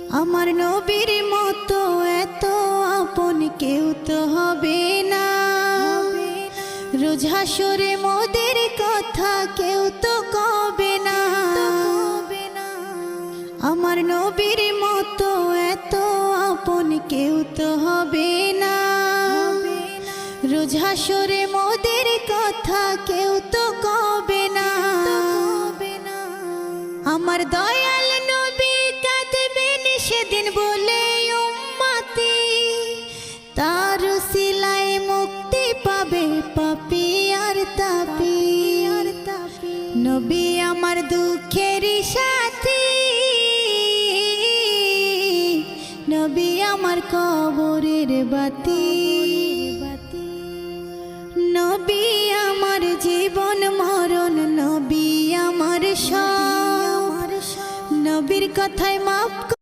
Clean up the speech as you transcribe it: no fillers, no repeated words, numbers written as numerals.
আমার নবীর মতো এত আপন কেউ তো হবে না। রোজ হাসরে মোদের কথা কেউ তো কবে না। আমার নবীর মতো এত আপন কেউ তো হবে না। রোজ হাসরে মোদের কথা কেউ তো কবে না। আমার দয়াল নবী কাঁদবেন সেদিন বলে উম্মতি, তার উসিলায় মুক্তি পাবে পাপী আর তাপী। নবী আমার দুঃখের সাথী, নবী আমার কবরের বাতি। নবী আমার জীবন মরণ, নবী আমার সব। নবীর কথায় মাফ